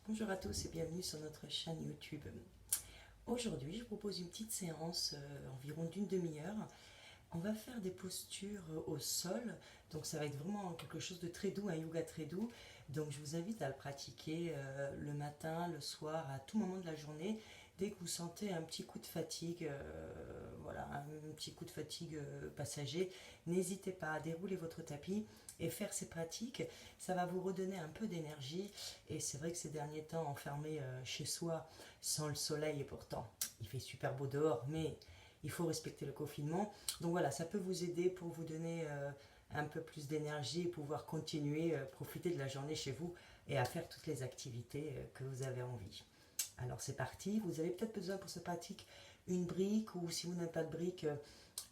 Bonjour à tous et bienvenue sur notre chaîne YouTube. Aujourd'hui, je vous propose une petite séance environ d'une demi-heure. On va faire des postures au sol, donc ça va être vraiment quelque chose de très doux, un yoga très doux. Donc je vous invite à le pratiquer le matin, le soir, à tout moment de la journée. Dès que vous sentez un petit coup de fatigue, voilà, un petit coup de fatigue passager, n'hésitez pas à dérouler votre tapis et faire ces pratiques. Ça va vous redonner un peu d'énergie. Et c'est vrai que ces derniers temps, enfermés chez soi, sans le soleil, et pourtant il fait super beau dehors, mais il faut respecter le confinement. Donc voilà, ça peut vous aider pour vous donner un peu plus d'énergie et pouvoir continuer, profiter de la journée chez vous et à faire toutes les activités que vous avez envie. Alors c'est parti, vous avez peut-être besoin pour cette pratique une brique ou si vous n'avez pas de brique,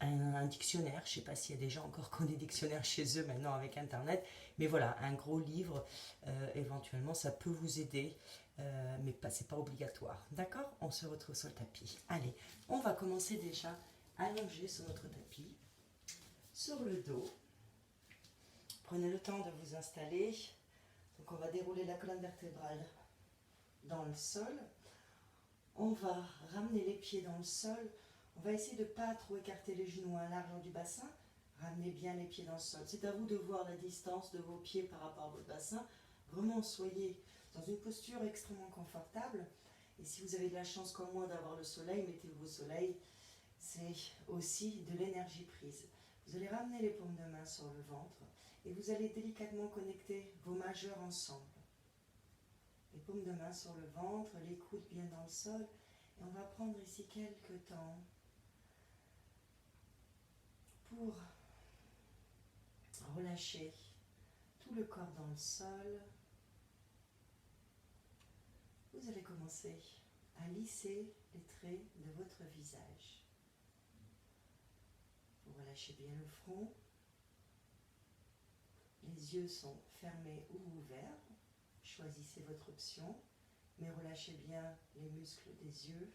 un dictionnaire. Je ne sais pas s'il y a des gens encore qui ont des dictionnaires chez eux maintenant avec Internet, mais voilà, un gros livre, éventuellement ça peut vous aider, mais c'est pas obligatoire. D'accord. On se retrouve sur le tapis. Allez, on va commencer déjà allongé sur notre tapis, sur le dos. Prenez le temps de vous installer. Donc on va dérouler la colonne vertébrale dans le sol. On va ramener les pieds dans le sol. On va essayer de ne pas trop écarter les genoux à l'arrière du bassin. Ramenez bien les pieds dans le sol. C'est à vous de voir la distance de vos pieds par rapport à votre bassin. Vraiment, soyez dans une posture extrêmement confortable. Et si vous avez de la chance comme moi d'avoir le soleil, mettez-vous au soleil. C'est aussi de l'énergie prise. Vous allez ramener les paumes de main sur le ventre et vous allez délicatement connecter vos majeurs ensemble. Les paumes de main sur le ventre, les coudes bien dans le sol. Et on va prendre ici quelques temps pour relâcher tout le corps dans le sol. Vous allez commencer à lisser les traits de votre visage. Vous relâchez bien le front. Les yeux sont fermés ou ouverts. Choisissez votre option, mais relâchez bien les muscles des yeux.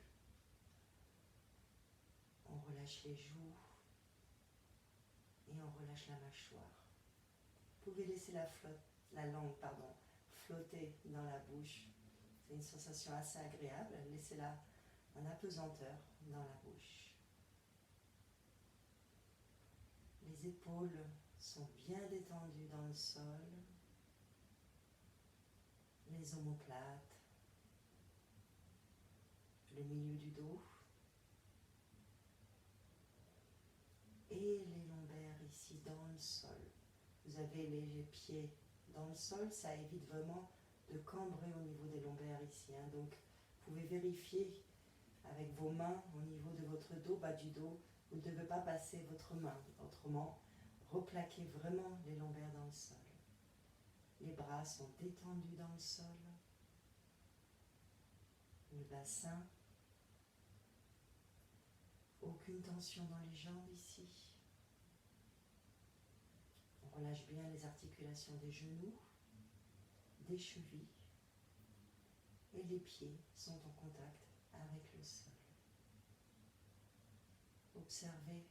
On relâche les joues et on relâche la mâchoire. Vous pouvez laisser la langue flotter dans la bouche. C'est une sensation assez agréable. Laissez-la en apesanteur dans la bouche. Les épaules sont bien détendues dans le sol. Les omoplates, le milieu du dos et les lombaires ici dans le sol. Vous avez les pieds dans le sol, ça évite vraiment de cambrer au niveau des lombaires ici. Donc, vous pouvez vérifier avec vos mains au niveau de votre dos, bas du dos. Vous ne devez pas passer votre main. Autrement, replaquez vraiment les lombaires dans le sol. Les bras sont détendus dans le sol. Le bassin. Aucune tension dans les jambes ici. On relâche bien les articulations des genoux, des chevilles. Et les pieds sont en contact avec le sol. Observez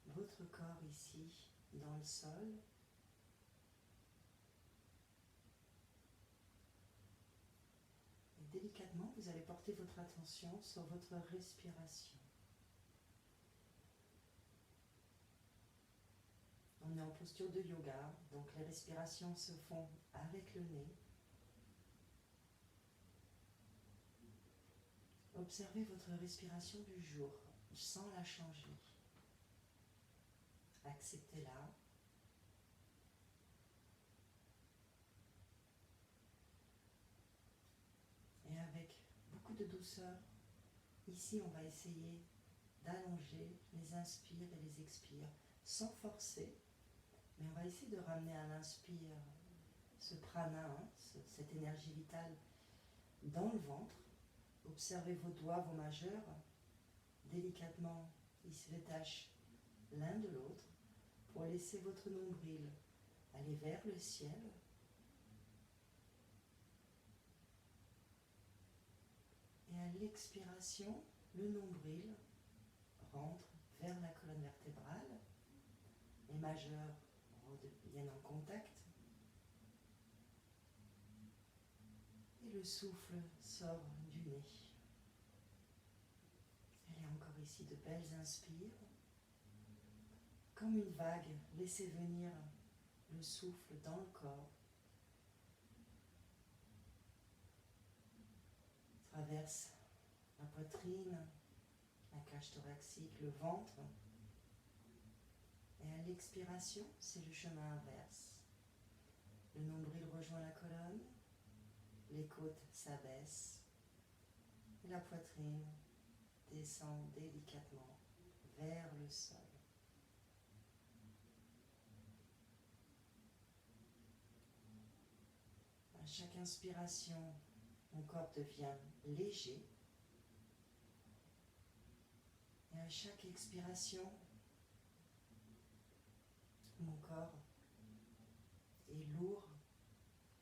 votre corps ici dans le sol. Et délicatement, vous allez porter votre attention sur votre respiration. On est en posture de yoga, donc les respirations se font avec le nez. Observez votre respiration du jour sans la changer. Acceptez-la. Et avec beaucoup de douceur, ici on va essayer d'allonger les inspires et les expires sans forcer, mais on va essayer de ramener à l'inspire ce prana, cette énergie vitale dans le ventre. Observez vos doigts, vos majeurs, délicatement, ils se détachent l'un de l'autre pour laisser votre nombril aller vers le ciel. Et à l'expiration, le nombril rentre vers la colonne vertébrale. Les majeurs reviennent en contact. le souffle sort du nez. Allez, encore ici de belles inspires. Comme une vague, laissez venir le souffle dans le corps. Traverse la poitrine, la cage thoracique, le ventre. Et à l'expiration, c'est le chemin inverse. Le nombril rejoint la colonne, les côtes s'abaissent et la poitrine descend délicatement vers le sol. À chaque inspiration, mon corps devient léger. Et à chaque expiration, mon corps est lourd,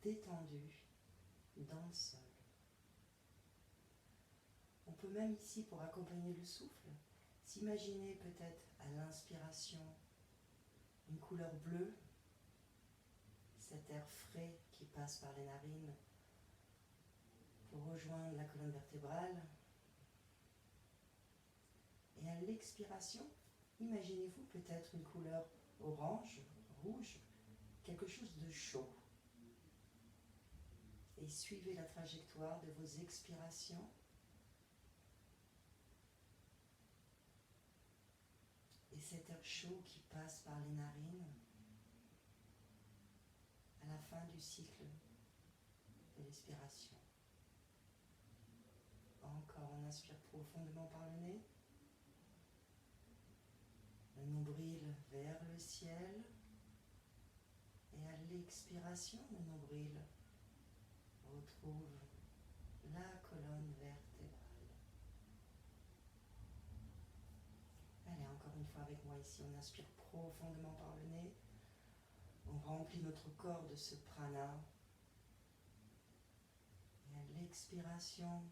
détendu dans le sol. On peut même ici, pour accompagner le souffle, s'imaginer peut-être à l'inspiration une couleur bleue, cet air frais qui passe par les narines pour rejoindre la colonne vertébrale. Et à l'expiration, imaginez-vous peut-être une couleur orange, rouge, quelque chose de chaud. Et suivez la trajectoire de vos expirations. Et cet air chaud qui passe par les narines à la fin du cycle de l'expiration. Encore, on inspire profondément par le nez. Le nombril vers le ciel. Et à l'expiration, le nombril retrouve la colonne vertébrale. Allez, encore une fois avec moi ici, on inspire profondément par le nez. On remplit notre corps de ce prana. Et à l'expiration,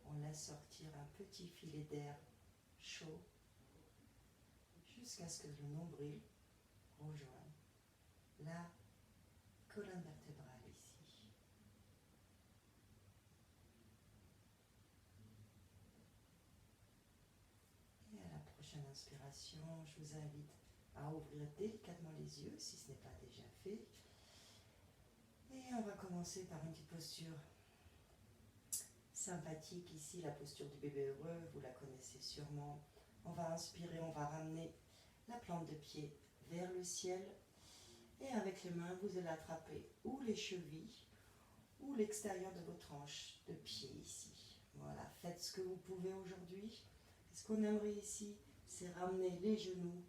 on laisse sortir un petit filet d'air chaud jusqu'à ce que le nombril rejoigne la colonne vertébrale ici. Et à la prochaine inspiration, je vous invite à ouvrir délicatement les yeux si ce n'est pas déjà fait. Et on va commencer par une petite posture sympathique ici, la posture du bébé heureux, vous la connaissez sûrement. On va inspirer, on va ramener la plante de pied vers le ciel. Et avec les mains, vous allez attraper ou les chevilles ou l'extérieur de votre hanche de pied ici. Voilà, faites ce que vous pouvez aujourd'hui. Ce qu'on aimerait ici, c'est ramener les genoux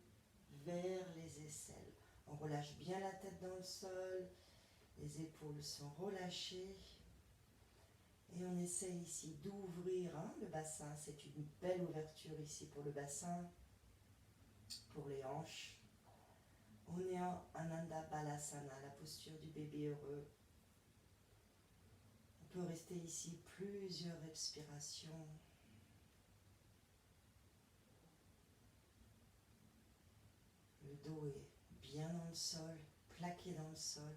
vers les aisselles. On relâche bien la tête dans le sol, les épaules sont relâchées. Et on essaie ici d'ouvrir le bassin. C'est une belle ouverture ici pour le bassin, pour les hanches. On est en Ananda Balasana, la posture du bébé heureux. On peut rester ici plusieurs respirations. Le dos est bien dans le sol, plaqué dans le sol.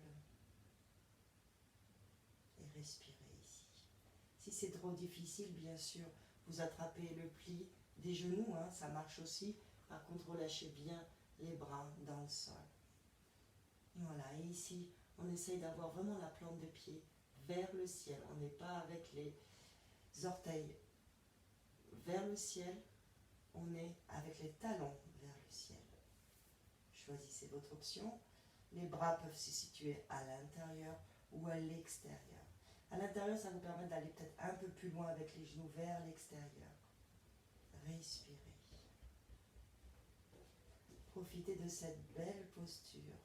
Et respirez ici. Si c'est trop difficile, bien sûr, vous attrapez le pli des genoux, ça marche aussi. Par contre, relâchez bien les bras dans le sol. Voilà, et ici, on essaye d'avoir vraiment la plante de pied vers le ciel. On n'est pas avec les orteils vers le ciel, on est avec les talons vers le ciel. Choisissez votre option. Les bras peuvent se situer à l'intérieur ou à l'extérieur. À l'intérieur, ça vous permet d'aller peut-être un peu plus loin avec les genoux vers l'extérieur. Respirez. Profitez de cette belle posture.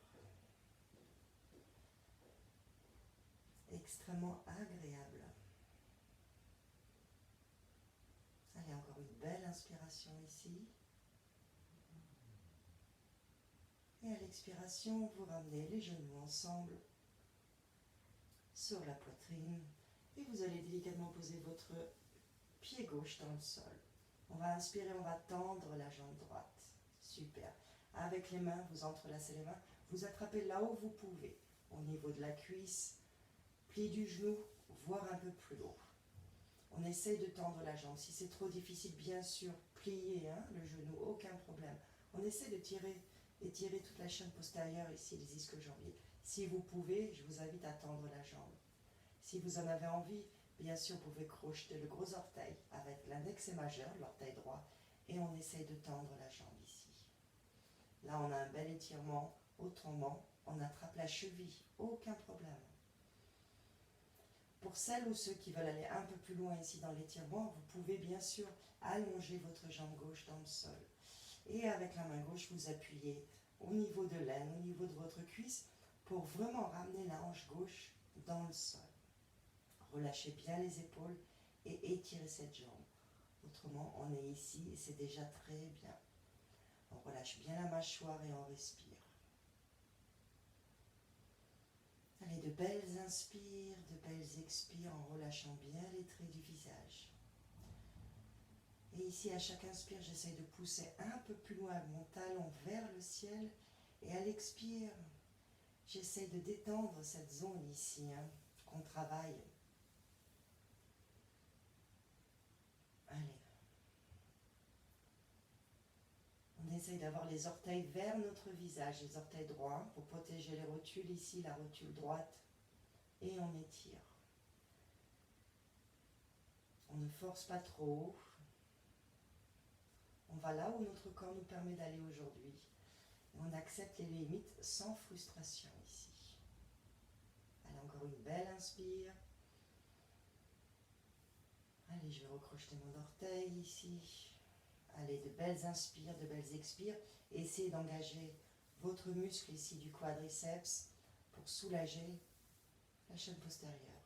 Extrêmement agréable. Allez, encore une belle inspiration ici. Et à l'expiration, vous ramenez les genoux ensemble sur la poitrine. Et vous allez délicatement poser votre pied gauche dans le sol. On va inspirer, on va tendre la jambe droite. Super. Avec les mains, vous entrelacez les mains. Vous attrapez là où vous pouvez. Au niveau de la cuisse, pli du genou, voire un peu plus haut. On essaye de tendre la jambe. Si c'est trop difficile, bien sûr, pliez le genou, aucun problème. On essaie de étirer toute la chaîne postérieure ici, les ischio-jambiers. Si vous pouvez, je vous invite à tendre la jambe. Si vous en avez envie, bien sûr, vous pouvez crocheter le gros orteil avec l'index et majeur, l'orteil droit, et on essaye de tendre la jambe ici. Là, on a un bel étirement. Autrement, on attrape la cheville, aucun problème. Pour celles ou ceux qui veulent aller un peu plus loin ici dans l'étirement, vous pouvez bien sûr allonger votre jambe gauche dans le sol. Et avec la main gauche, vous appuyez au niveau de l'aine, au niveau de votre cuisse, pour vraiment ramener la hanche gauche dans le sol. Relâchez bien les épaules et étirez cette jambe. Autrement, on est ici et c'est déjà très bien. On relâche bien la mâchoire et on respire. Allez, de belles inspires, de belles expires en relâchant bien les traits du visage. Et ici, à chaque inspire, j'essaie de pousser un peu plus loin mon talon vers le ciel. Et à l'expire, j'essaie de détendre cette zone ici qu'on travaille. Allez. On essaye d'avoir les orteils vers notre visage, les orteils droits, pour protéger les rotules ici, la rotule droite. Et on étire. On ne force pas trop. On va là où notre corps nous permet d'aller aujourd'hui. Et on accepte les limites sans frustration ici. Allez, encore une belle inspire. Allez, je vais recrocheter mon orteil ici. Allez, de belles inspires, de belles expires. Et essayez d'engager votre muscle ici du quadriceps pour soulager la chaîne postérieure.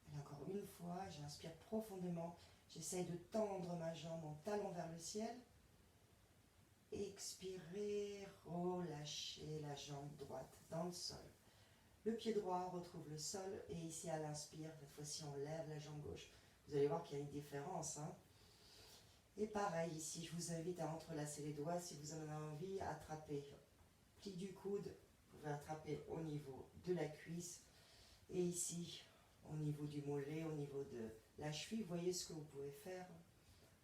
Allez, encore une fois, j'inspire profondément. J'essaye de tendre ma jambe en talon vers le ciel. Expirez, relâchez la jambe droite dans le sol. Le pied droit retrouve le sol et ici à l'inspire, cette fois-ci on lève la jambe gauche. Vous allez voir qu'il y a une différence. Et pareil ici, je vous invite à entrelacer les doigts si vous en avez envie, attraper pli du coude, vous pouvez attraper au niveau de la cuisse et ici au niveau du mollet, au niveau de la cheville, voyez ce que vous pouvez faire.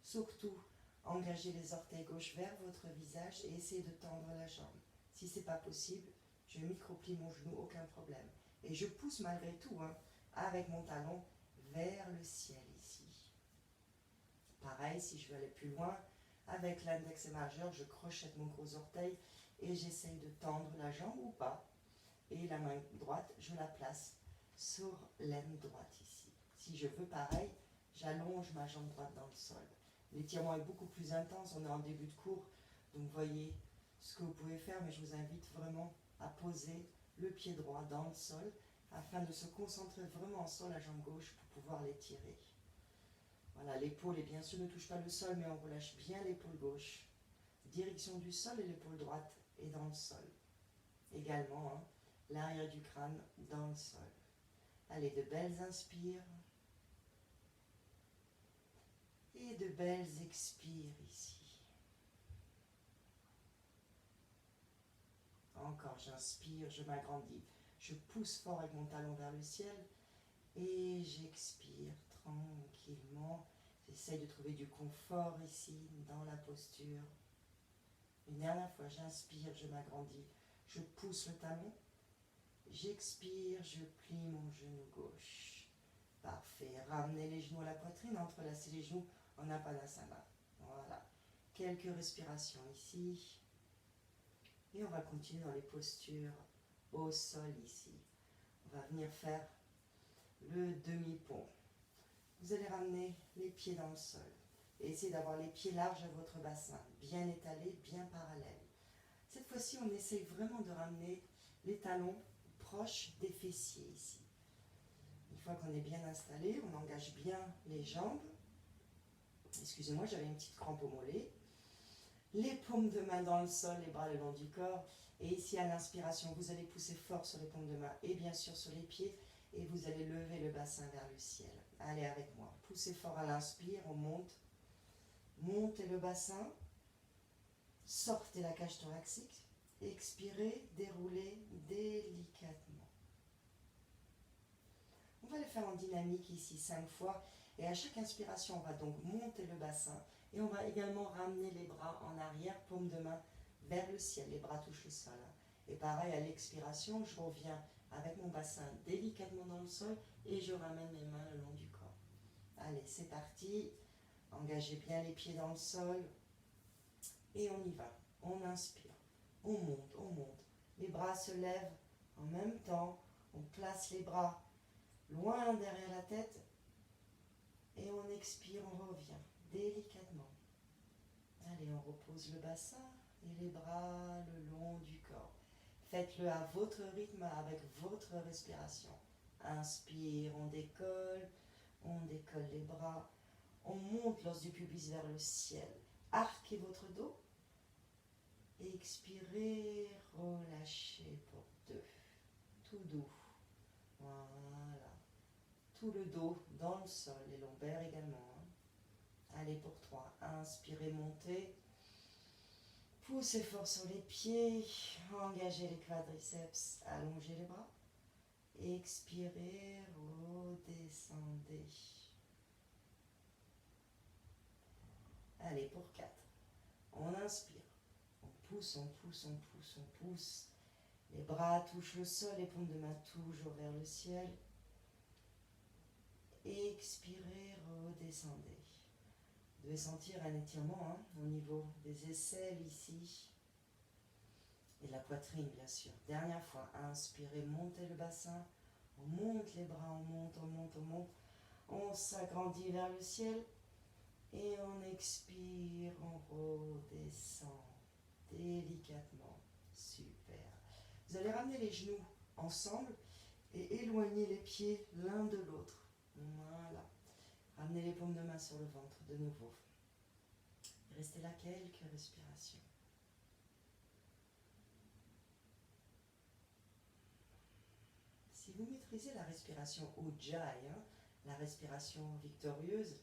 Surtout, engagez les orteils gauche vers votre visage et essayez de tendre la jambe. Si ce n'est pas possible, je micro-plie mon genou, aucun problème. Et je pousse malgré tout, avec mon talon, vers le ciel ici. Pareil, si je veux aller plus loin, avec l'index et majeur, je crochette mon gros orteil et j'essaye de tendre la jambe ou pas. Et la main droite, je la place sur l'aine droite ici. Si je veux pareil, j'allonge ma jambe droite dans le sol. L'étirement est beaucoup plus intense, on est en début de cours, donc voyez ce que vous pouvez faire, mais je vous invite vraiment à poser le pied droit dans le sol afin de se concentrer vraiment sur la jambe gauche pour pouvoir l'étirer. Voilà, l'épaule, et bien sûr, ne touche pas le sol, mais on relâche bien l'épaule gauche. Direction du sol et l'épaule droite est dans le sol. Également, l'arrière du crâne dans le sol. Allez, de belles inspires. Et de belles expires ici. Encore, j'inspire, je m'agrandis. Je pousse fort avec mon talon vers le ciel. Et j'expire tranquillement. J'essaye de trouver du confort ici, dans la posture. Une dernière fois, j'inspire, je m'agrandis. Je pousse le talon. J'expire, je plie mon genou gauche. Parfait. Ramenez les genoux à la poitrine, entrelacez les genoux en Apanasana. Voilà. Quelques respirations ici. Et on va continuer dans les postures au sol ici. On va venir faire le demi-pont. Vous allez ramener les pieds dans le sol. Et essayez d'avoir les pieds larges à votre bassin, bien étalés, bien parallèles. Cette fois-ci, on essaye vraiment de ramener les talons proches des fessiers ici. Une fois qu'on est bien installé, on engage bien les jambes. Excusez-moi, j'avais une petite crampe au mollet. Les paumes de main dans le sol, les bras le long du corps. Et ici, à l'inspiration, vous allez pousser fort sur les paumes de main et bien sûr sur les pieds. Et vous allez lever le bassin vers le ciel. Allez avec moi. Poussez fort à l'inspire, on monte. Montez le bassin. Sortez la cage thoracique. Expirez, déroulez délicatement. On va le faire en dynamique ici 5 fois. Et à chaque inspiration, on va donc monter le bassin. Et on va également ramener les bras en arrière, paume de main vers le ciel. Les bras touchent le sol. Et pareil, à l'expiration, je reviens avec mon bassin délicatement dans le sol et je ramène mes mains le long du corps. Allez, c'est parti. Engagez bien les pieds dans le sol. Et on y va. On inspire. On monte, on monte. Les bras se lèvent en même temps. On place les bras loin derrière la tête. Et on expire, on revient délicatement. Allez, on repose le bassin et les bras le long du corps. Faites-le à votre rythme, avec votre respiration. Inspire, on décolle les bras. On monte l'os du pubis vers le ciel. Arquez votre dos. Expirez, relâchez pour 2. Tout doux. Voilà. Tout le dos dans le sol, les lombaires également. Allez pour 3. Inspirez, montez. Poussez fort sur les pieds. Engagez les quadriceps. Allongez les bras. Expirez, redescendez. Allez pour 4. On inspire. On pousse, on pousse, on pousse, on pousse. Les bras touchent le sol, les paumes de main toujours vers le ciel. Expirez, redescendez. Vous devez sentir un étirement au niveau des aisselles ici. Et de la poitrine, bien sûr. Dernière fois, inspirez, montez le bassin. On monte les bras, on monte, on monte, on monte. On s'agrandit vers le ciel. Et on expire, on redescend délicatement. Super. Vous allez ramener les genoux ensemble et éloigner les pieds l'un de l'autre. Voilà. Ramenez les paumes de main sur le ventre de nouveau. Restez là quelques respirations. Si vous maîtrisez la respiration Ujjayi, la respiration victorieuse,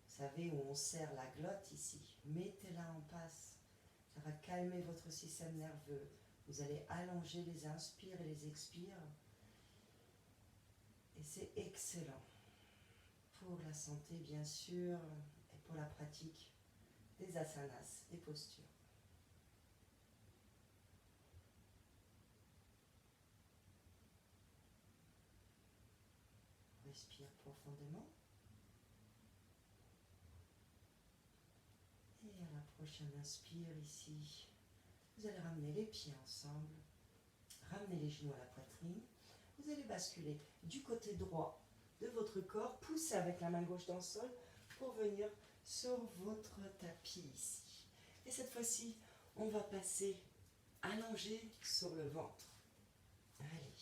vous savez où on serre la glotte ici, mettez-la en passe. Ça va calmer votre système nerveux. Vous allez allonger les inspires et les expires. Et c'est excellent pour la santé, bien sûr, et pour la pratique des asanas, des postures. Respire profondément. Et à la prochaine inspire ici, vous allez ramener les pieds ensemble, ramener les genoux à la poitrine. Vous allez basculer du côté droit de votre corps, poussez avec la main gauche dans le sol pour venir sur votre tapis ici. Et cette fois-ci, on va passer allongé sur le ventre. Allez,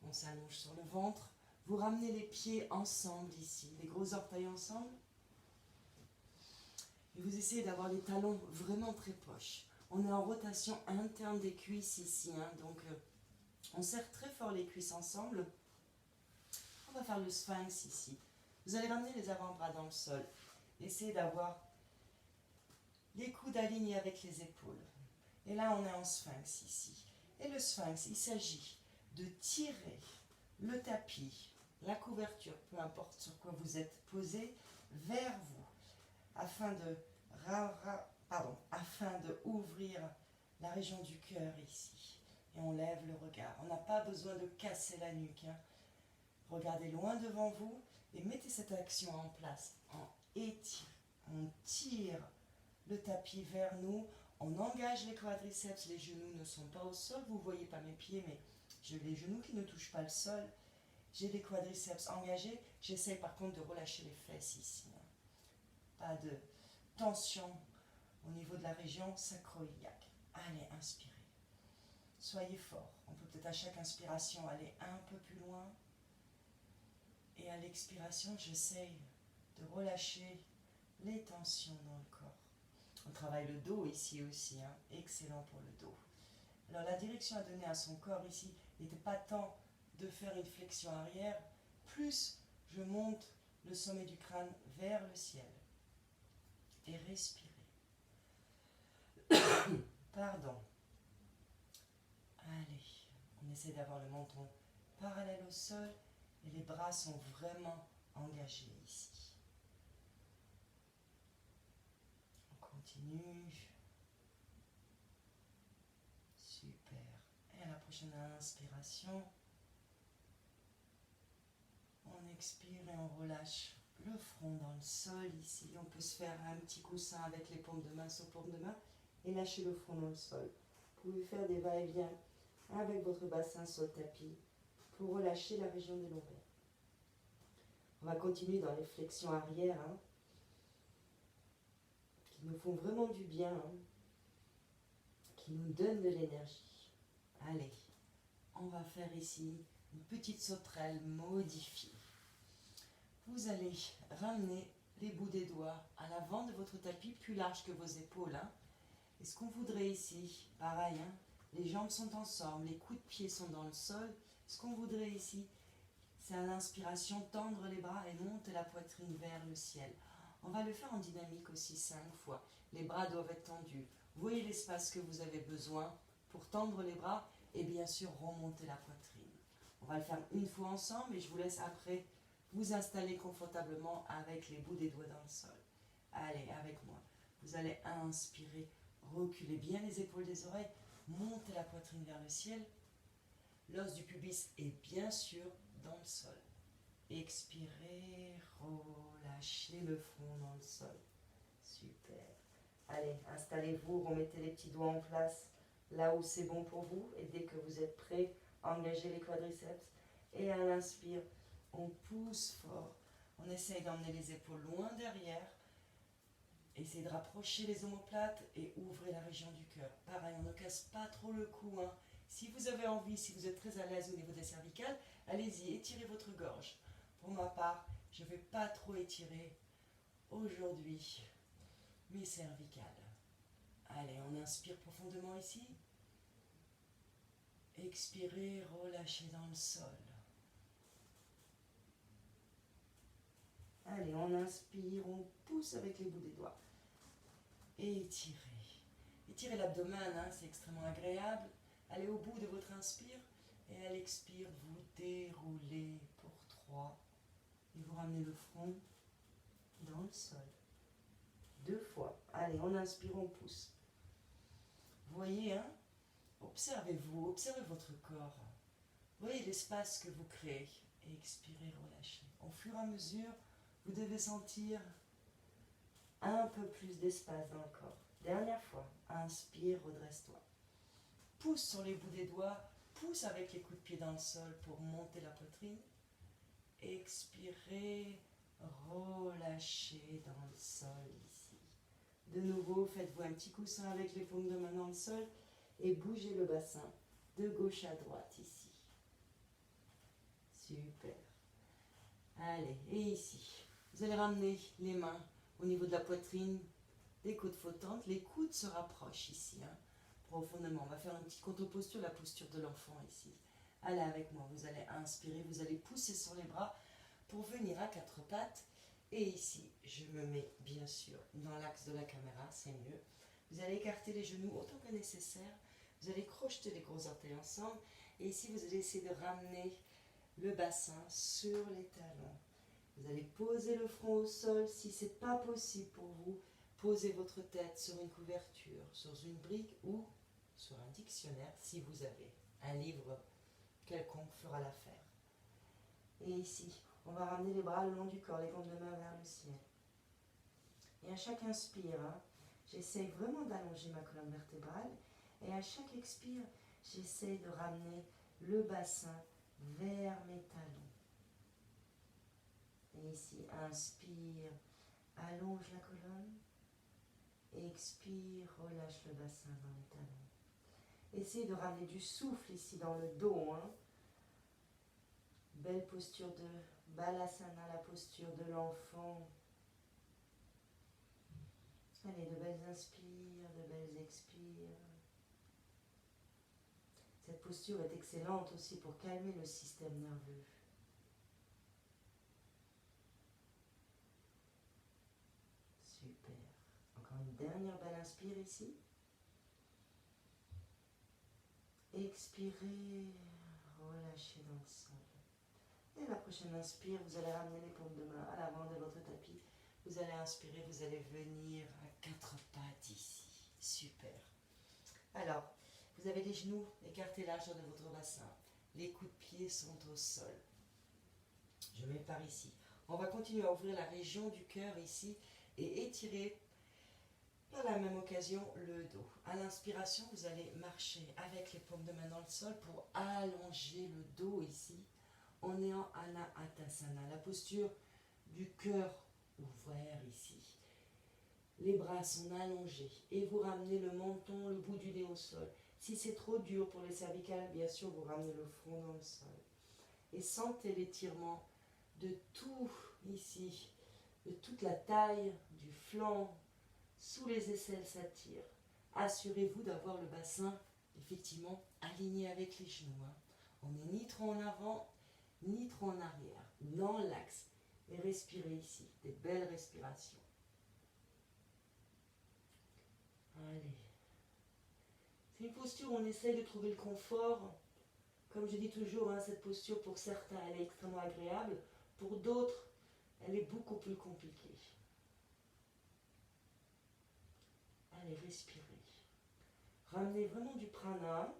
on s'allonge sur le ventre. Vous ramenez les pieds ensemble ici, les gros orteils ensemble. Et vous essayez d'avoir les talons vraiment très proches. On est en rotation interne des cuisses ici, donc on serre très fort les cuisses ensemble. On va faire le sphinx ici. Vous allez ramener les avant-bras dans le sol. Essayez d'avoir les coudes alignés avec les épaules. Et là, on est en sphinx ici. Et le sphinx, il s'agit de tirer le tapis, la couverture, peu importe sur quoi vous êtes posé, vers vous, afin de ouvrir la région du cœur ici. Et on lève le regard. On n'a pas besoin de casser la nuque. Regardez loin devant vous et mettez cette action en place. On tire le tapis vers nous. On engage les quadriceps. Les genoux ne sont pas au sol. Vous ne voyez pas mes pieds, mais j'ai les genoux qui ne touchent pas le sol. J'ai les quadriceps engagés. J'essaie par contre de relâcher les fesses ici. Pas de tension au niveau de la région sacro-iliaque. Allez, inspirez. Soyez fort. On peut peut-être à chaque inspiration aller un peu plus loin. Et à l'expiration, j'essaye de relâcher les tensions dans le corps. On travaille le dos ici aussi, excellent pour le dos. Alors la direction à donner à son corps ici n'était pas tant de faire une flexion arrière, plus je monte le sommet du crâne vers le ciel. Et respirez. Pardon. Allez, on essaie d'avoir le menton parallèle au sol Et les bras sont vraiment engagés ici. On continue. Super. Et à la prochaine inspiration, on expire et on relâche le front dans le sol ici. On peut se faire un petit coussin avec les paumes de main sur paumes de main et lâcher le front dans le sol. Vous pouvez faire des va-et-vient avec votre bassin sur le tapis pour relâcher la région des lombaires. On va continuer dans les flexions arrière qui nous font vraiment du bien, qui nous donnent de l'énergie. Allez, on va faire ici une petite sauterelle modifiée. Vous allez ramener les bouts des doigts à l'avant de votre tapis, plus large que vos épaules. Et ce qu'on voudrait ici, pareil, les jambes sont ensemble, les coups de pied sont dans le sol. Ce qu'on voudrait ici, c'est à l'inspiration, tendre les bras et monter la poitrine vers le ciel. On va le faire en dynamique aussi 5 fois. Les bras doivent être tendus. Voyez l'espace que vous avez besoin pour tendre les bras et bien sûr remonter la poitrine. On va le faire une fois ensemble et je vous laisse après vous installer confortablement avec les bouts des doigts dans le sol. Allez, avec moi. Vous allez inspirer, reculer bien les épaules des oreilles, monter la poitrine vers le ciel. L'os du pubis est bien sûr dans le sol. Expirez, relâchez le front dans le sol. Super. Allez, installez-vous, remettez les petits doigts en place là où c'est bon pour vous. Et dès que vous êtes prêt, engagez les quadriceps. Et à l'inspire, on pousse fort. On essaye d'emmener les épaules loin derrière. Essayez de rapprocher les omoplates et ouvrez la région du cœur. Pareil, on ne casse pas trop le cou. Si vous avez envie, si vous êtes très à l'aise au niveau des cervicales, allez-y, étirez votre gorge. Pour ma part, je ne vais pas trop étirer aujourd'hui mes cervicales. Allez, on inspire profondément ici. Expirez, relâchez dans le sol. Allez, on inspire, on pousse avec les bouts des doigts. Et étirez. Étirez l'abdomen, c'est extrêmement agréable. Allez au bout de votre inspire et à l'expire, vous déroulez pour 3. Et vous ramenez le front dans le sol. 2 fois. Allez, on inspire, on pousse. Vous voyez, observez-vous, observez votre corps. Voyez l'espace que vous créez. Et expirez, relâchez. Au fur et à mesure, vous devez sentir un peu plus d'espace dans le corps. Dernière fois. Inspire, redresse-toi. Pousse sur les bouts des doigts. Pousse avec les coups de pied dans le sol pour monter la poitrine. Expirez, relâchez dans le sol ici. De nouveau, faites-vous un petit coussin avec les paumes de main dans le sol et bougez le bassin de gauche à droite ici. Super. Allez, et ici, vous allez ramener les mains au niveau de la poitrine, des côtes flottantes. Les coudes se rapprochent ici, profondément. On va faire une petite contre-posture, la posture de l'enfant ici. Allez avec moi, vous allez inspirer, vous allez pousser sur les bras pour venir à 4 pattes. Et ici, je me mets bien sûr dans l'axe de la caméra, c'est mieux. Vous allez écarter les genoux autant que nécessaire. Vous allez crocheter les gros orteils ensemble. Et ici, vous allez essayer de ramener le bassin sur les talons. Vous allez poser le front au sol. Si ce n'est pas possible pour vous, posez votre tête sur une couverture, sur une brique ou sur un dictionnaire si vous avez un livre quelconque fera l'affaire. Et ici, on va ramener les bras le long du corps, les paumes de main vers le ciel. Et à chaque inspire, j'essaie vraiment d'allonger ma colonne vertébrale. Et à chaque expire, j'essaie de ramener le bassin vers mes talons. Et ici, inspire, allonge la colonne. Expire, relâche le bassin dans les talons. Essayez de ramener du souffle ici dans le dos. Belle posture de Balasana, la posture de l'enfant. Allez, de belles inspires, de belles expires. Cette posture est excellente aussi pour calmer le système nerveux. Super. Encore une dernière belle inspire ici. Expirez, relâchez dans le sol. Et la prochaine inspire, vous allez ramener les paumes de main à l'avant de votre tapis. Vous allez inspirer, vous allez venir à 4 pattes ici. Super. Alors, vous avez les genoux écartés large de votre bassin. Les coups de pied sont au sol. Je mets par ici. On va continuer à ouvrir la région du cœur ici et étirer par la même occasion le dos. À l'inspiration, vous allez marcher avec les paumes de main dans le sol pour allonger le dos ici en ayant Anahatasana, la posture du cœur ouvert ici. Les bras sont allongés et vous ramenez le menton, le bout du nez au sol. Si c'est trop dur pour les cervicales, bien sûr, vous ramenez le front dans le sol. Et sentez l'étirement de tout ici, de toute la taille, du flanc, sous les aisselles s'attire. Assurez-vous d'avoir le bassin effectivement aligné avec les genoux. On n'est ni trop en avant, ni trop en arrière, dans l'axe. Et respirez ici, des belles respirations. Allez. C'est une posture où on essaye de trouver le confort. Comme je dis toujours, cette posture pour certains elle est extrêmement agréable, pour d'autres elle est beaucoup plus compliquée. Allez, respirez. Ramenez vraiment du prana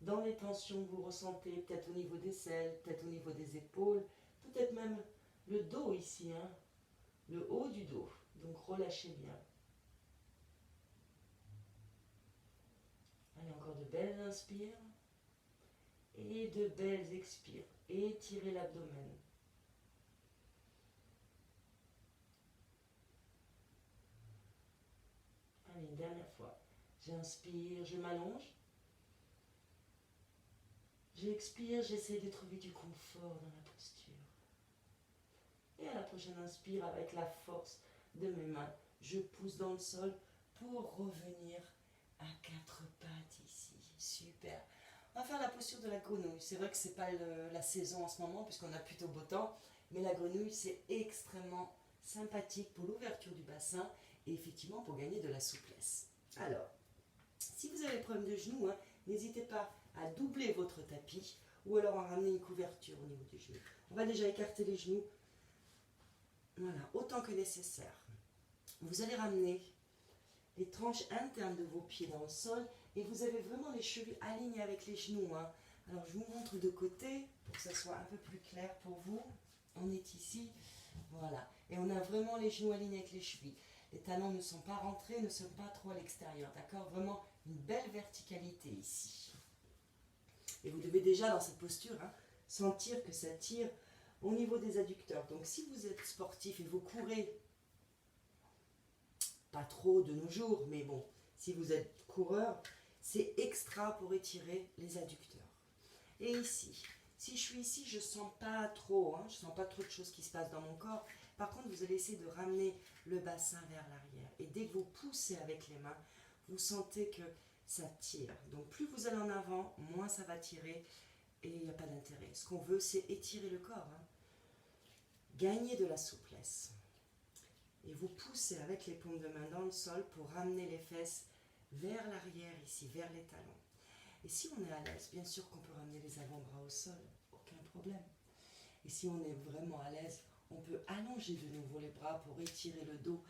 dans les tensions que vous ressentez, peut-être au niveau des selles, peut-être au niveau des épaules, peut-être même le dos ici, le haut du dos. Donc relâchez bien. Allez, encore de belles inspires et de belles expires. Étirez l'abdomen. Allez, une dernière fois. J'inspire, je m'allonge. J'expire, j'essaie de trouver du confort dans la posture. Et à la prochaine inspire, avec la force de mes mains, je pousse dans le sol pour revenir à 4 pattes ici. Super. On va faire la posture de la grenouille. C'est vrai que ce n'est pas la saison en ce moment puisqu'on a plutôt beau temps, mais la grenouille c'est extrêmement sympathique pour l'ouverture du bassin et effectivement pour gagner de la souplesse. Alors, si vous avez problème de genoux, n'hésitez pas à doubler votre tapis ou alors à ramener une couverture au niveau des genoux. On va déjà écarter les genoux, voilà, autant que nécessaire. Vous allez ramener les tranches internes de vos pieds dans le sol et vous avez vraiment les chevilles alignées avec les genoux. Alors je vous montre de côté pour que ça soit un peu plus clair pour vous. On est ici, voilà, et on a vraiment les genoux alignés avec les chevilles. Les talons ne sont pas rentrés, ne sont pas trop à l'extérieur, d'accord? Vraiment une belle verticalité ici. Et vous devez déjà dans cette posture sentir que ça tire au niveau des adducteurs. Donc si vous êtes sportif et vous courez, pas trop de nos jours, mais bon, si vous êtes coureur, c'est extra pour étirer les adducteurs. Et ici, si je suis ici, je ne sens pas trop, je ne sens pas trop de choses qui se passent dans mon corps. Par contre, vous allez essayer de ramener le bassin vers l'arrière. Et dès que vous poussez avec les mains, vous sentez que ça tire. Donc plus vous allez en avant, moins ça va tirer et il n'y a pas d'intérêt. Ce qu'on veut, c'est étirer le corps. Gagner de la souplesse. Et vous poussez avec les paumes de main dans le sol pour ramener les fesses vers l'arrière ici, vers les talons. Et si on est à l'aise, bien sûr qu'on peut ramener les avant-bras au sol, aucun problème. Et si on est vraiment à l'aise, on peut allonger de nouveau les bras pour étirer le dos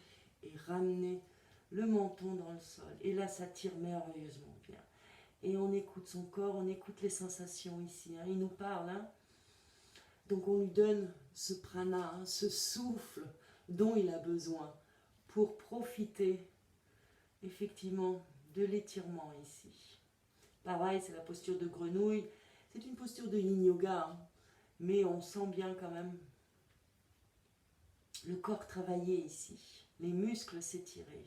et ramener le menton dans le sol. Et là, ça tire merveilleusement bien. Et on écoute son corps, on écoute les sensations ici. Il nous parle. Donc on lui donne ce prana, ce souffle dont il a besoin pour profiter effectivement de l'étirement ici. Pareil, c'est la posture de grenouille. C'est une posture de yin yoga, mais on sent bien quand même le corps travailler ici, les muscles s'étirer.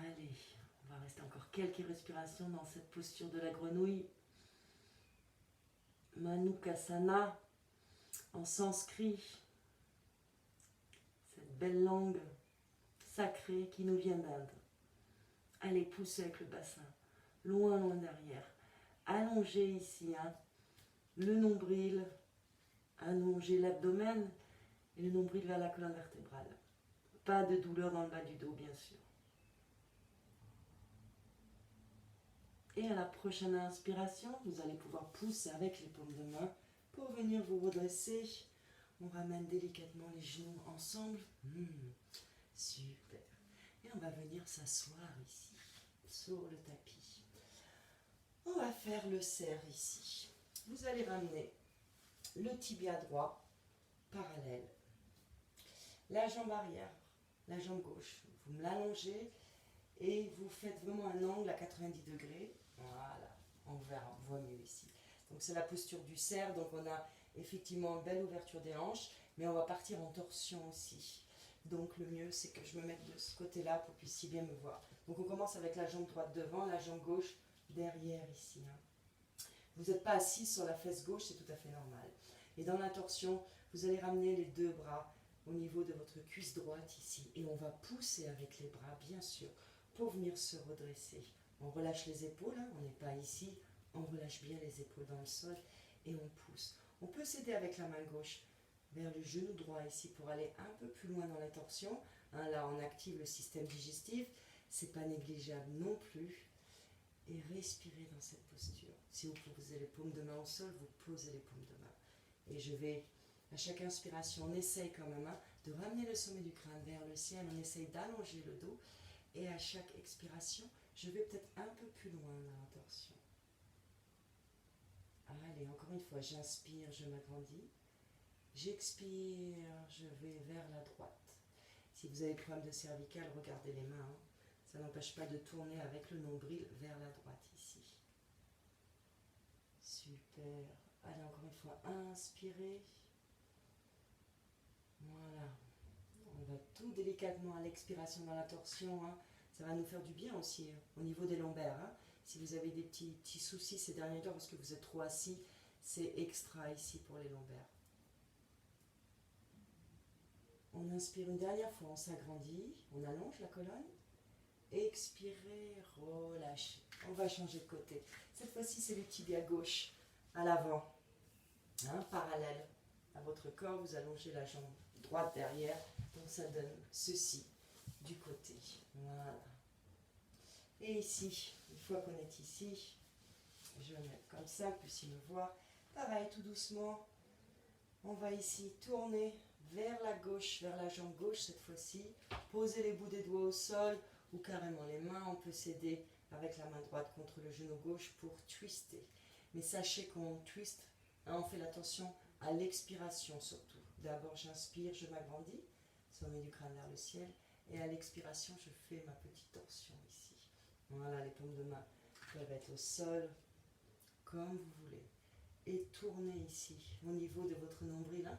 Allez, on va rester encore quelques respirations dans cette posture de la grenouille. Manukasana, en sanskrit, cette belle langue sacrée qui nous vient d'Inde. Allez, poussez avec le bassin, loin, loin derrière. Allongez ici, le nombril, allongez l'abdomen et le nombril vers la colonne vertébrale. Pas de douleur dans le bas du dos, bien sûr. Et à la prochaine inspiration, vous allez pouvoir pousser avec les paumes de main pour venir vous redresser. On ramène délicatement les genoux ensemble. Super. Et on va venir s'asseoir ici, sur le tapis. On va faire le cerf ici. Vous allez ramener le tibia droit parallèle, la jambe arrière, la jambe gauche. Vous me l'allongez et vous faites vraiment un angle à 90 degrés. Voilà, on voit mieux ici. Donc c'est la posture du cerf, donc on a effectivement une belle ouverture des hanches, mais on va partir en torsion aussi. Donc le mieux c'est que je me mette de ce côté-là pour que vous puissiez bien me voir. Donc on commence avec la jambe droite devant, la jambe gauche derrière ici. Vous n'êtes pas assis sur la fesse gauche, c'est tout à fait normal. Et dans la torsion, vous allez ramener les deux bras au niveau de votre cuisse droite ici. Et on va pousser avec les bras, bien sûr, pour venir se redresser. On relâche les épaules, hein, on n'est pas ici. On relâche bien les épaules dans le sol et on pousse. On peut s'aider avec la main gauche vers le genou droit ici pour aller un peu plus loin dans la torsion. Hein, là, on active le système digestif. C'est pas négligeable non plus. Et respirez dans cette posture. Si vous posez les paumes de main au sol, vous posez les paumes de main. Et je vais, à chaque inspiration, on essaye quand même de ramener le sommet du crâne vers le ciel, on essaye d'allonger le dos. Et à chaque expiration, je vais peut-être un peu plus loin dans la torsion. Allez, encore une fois, j'inspire, je m'agrandis. J'expire, je vais vers la droite. Si vous avez problème de cervicale, regardez les mains. Ça n'empêche pas de tourner avec le nombril vers la droite ici. Super. Allez, encore une fois, inspirez. Voilà. On va tout délicatement à l'expiration dans la torsion. Ça va nous faire du bien aussi au niveau des lombaires. Si vous avez des petits soucis ces derniers temps parce que vous êtes trop assis, c'est extra ici pour les lombaires. On inspire une dernière fois, on s'agrandit, on allonge la colonne. Expirez, relâchez. On va changer de côté. Cette fois-ci, c'est le tibia gauche à l'avant, parallèle à votre corps. Vous allongez la jambe droite derrière. Donc ça donne ceci du côté. Voilà. Et ici, une fois qu'on est ici, je vais mettre comme ça, vous puissiez me voir. Pareil, tout doucement. On va ici tourner vers la gauche, vers la jambe gauche cette fois-ci. Posez les bouts des doigts au sol ou carrément les mains. On peut s'aider avec la main droite contre le genou gauche pour twister. Mais sachez qu'on twist, on fait l'attention à l'expiration surtout. D'abord j'inspire, je m'agrandis, sommet du crâne vers le ciel. Et à l'expiration, je fais ma petite torsion ici. Voilà, les paumes de main peuvent être au sol, comme vous voulez. Et tournez ici, au niveau de votre nombril,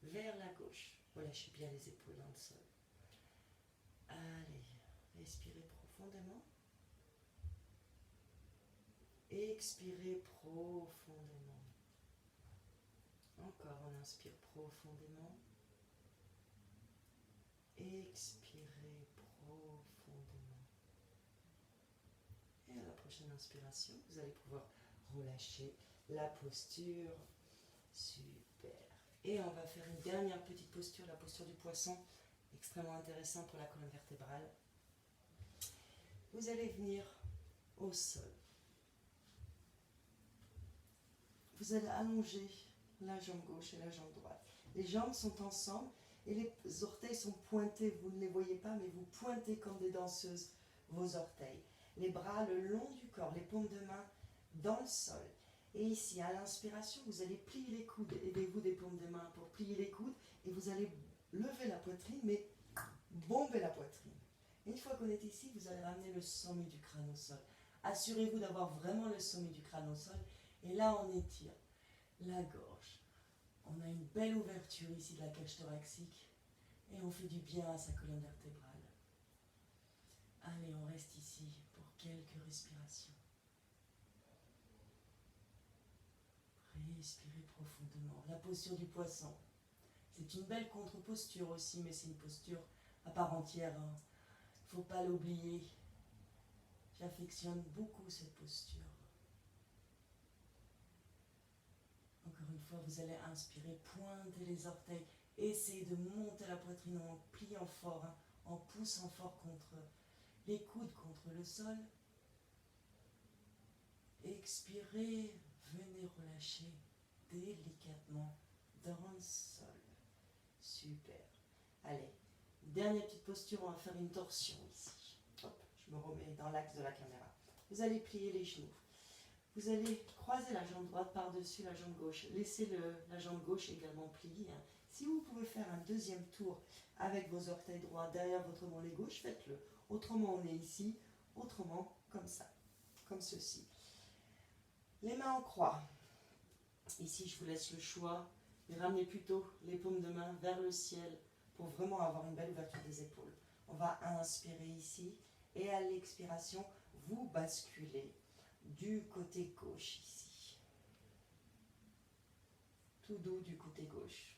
vers la gauche. Relâchez bien les épaules dans le sol. Allez, respirez profondément. Expirez profondément. Encore, on inspire profondément. Expirez profondément. Et à la prochaine inspiration, vous allez pouvoir relâcher la posture. Super. Et on va faire une dernière petite posture, la posture du poisson, extrêmement intéressant pour la colonne vertébrale. Vous allez venir au sol. Vous allez allonger la jambe gauche et la jambe droite. Les jambes sont ensemble et les orteils sont pointés. Vous ne les voyez pas, mais vous pointez comme des danseuses vos orteils. Les bras le long du corps, les paumes de main dans le sol. Et ici, à l'inspiration, vous allez plier les coudes. Aidez-vous des paumes de main pour plier les coudes. Et vous allez lever la poitrine, mais bomber la poitrine. Une fois qu'on est ici, vous allez ramener le sommet du crâne au sol. Assurez-vous d'avoir vraiment le sommet du crâne au sol. Et là, on étire la gorge. On a une belle ouverture ici de la cage thoracique. Et on fait du bien à sa colonne vertébrale. Allez, on reste ici pour quelques respirations. Respirez profondément. La posture du poisson. C'est une belle contre-posture aussi, mais c'est une posture à part entière. Il ne faut pas l'oublier. J'affectionne beaucoup cette posture. Encore une fois, vous allez inspirer, pointer les orteils. Essayez de monter la poitrine en pliant fort, en poussant fort contre les coudes, contre le sol. Expirez, venez relâcher délicatement dans le sol. Super. Allez, dernière petite posture, on va faire une torsion ici. Hop, je me remets dans l'axe de la caméra. Vous allez plier les genoux. Vous allez croiser la jambe droite par-dessus la jambe gauche. Laissez la jambe gauche également pliée. Si vous pouvez faire un deuxième tour avec vos orteils droits derrière votre mollet gauche, faites-le. Autrement, on est ici. Autrement, comme ça. Comme ceci. Les mains en croix. Ici, je vous laisse le choix. Mais ramenez plutôt les paumes de main vers le ciel pour vraiment avoir une belle ouverture des épaules. On va inspirer ici. Et à l'expiration, vous basculez du côté gauche ici. Tout doux du côté gauche.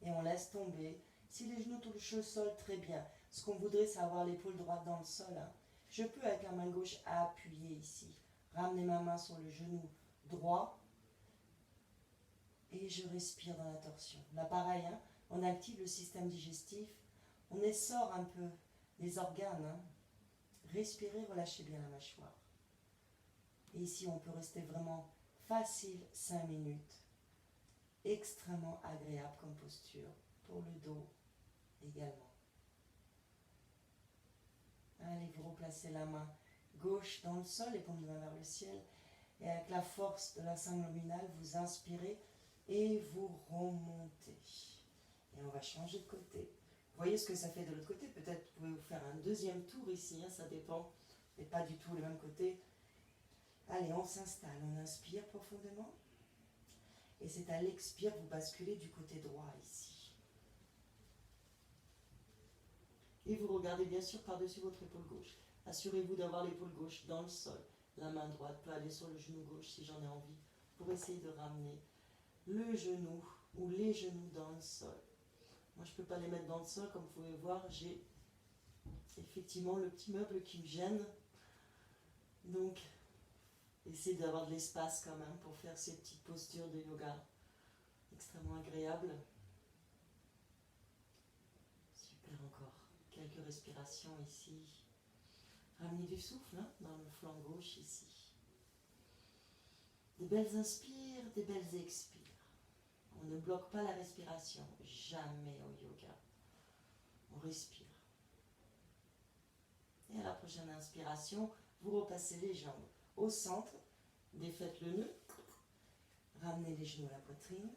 Et on laisse tomber. Si les genoux touchent le sol, très bien. Ce qu'on voudrait, c'est avoir l'épaule droite dans le sol. Je peux, avec la main gauche, appuyer ici. Ramener ma main sur le genou droit. Et je respire dans la torsion. Là, pareil, on active le système digestif. On essore un peu les organes. Respirez, relâchez bien la mâchoire. Et ici, on peut rester vraiment facile 5 minutes. Extrêmement agréable comme posture pour le dos également. Allez, vous replacez la main gauche dans le sol, les paumes de main vers le ciel. Et avec la force de la sangle luminale, vous inspirez et vous remontez. Et on va changer de côté. Vous voyez ce que ça fait de l'autre côté. Peut-être vous pouvez vous faire un deuxième tour ici, ça dépend. Mais pas du tout le même côté. Allez, on s'installe, on inspire profondément. Et c'est à l'expire, vous basculez du côté droit ici. Et vous regardez bien sûr par-dessus votre épaule gauche. Assurez-vous d'avoir l'épaule gauche dans le sol. La main droite peut aller sur le genou gauche si j'en ai envie, pour essayer de ramener le genou ou les genoux dans le sol. Moi, je ne peux pas les mettre dans le sol, comme vous pouvez voir, j'ai effectivement le petit meuble qui me gêne. Donc, essayez d'avoir de l'espace quand même pour faire ces petites postures de yoga extrêmement agréables. Super encore. Quelques respirations ici. Ramenez du souffle dans le flanc gauche ici. Des belles inspires, des belles expires. On ne bloque pas la respiration, jamais au yoga. On respire. Et à la prochaine inspiration, vous repassez les jambes au centre, défaites le nœud, ramenez les genoux à la poitrine.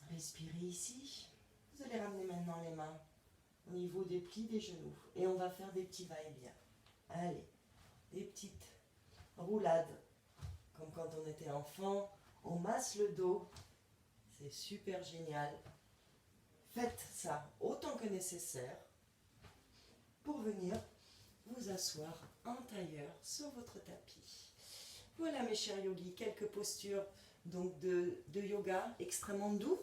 Respirez ici. Vous allez ramener maintenant les mains au niveau des plis des genoux. Et on va faire des petits va-et-vient. Allez, des petites roulades. Comme quand on était enfant, on masse le dos. C'est super génial. Faites ça autant que nécessaire pour venir vous asseoir en tailleur sur votre tapis. Voilà mes chers yogis, quelques postures donc de yoga extrêmement doux.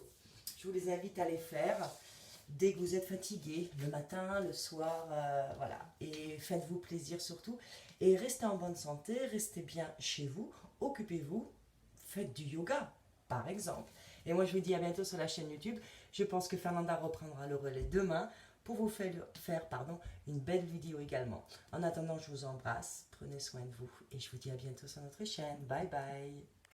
Je vous les invite à les faire dès que vous êtes fatigué, le matin, le soir, voilà. Et faites-vous plaisir surtout. Et restez en bonne santé, restez bien chez vous, occupez-vous, faites du yoga, par exemple. Et moi, je vous dis à bientôt sur la chaîne YouTube. Je pense que Fernanda reprendra le relais demain pour vous faire une belle vidéo également. En attendant, je vous embrasse, prenez soin de vous et je vous dis à bientôt sur notre chaîne. Bye bye.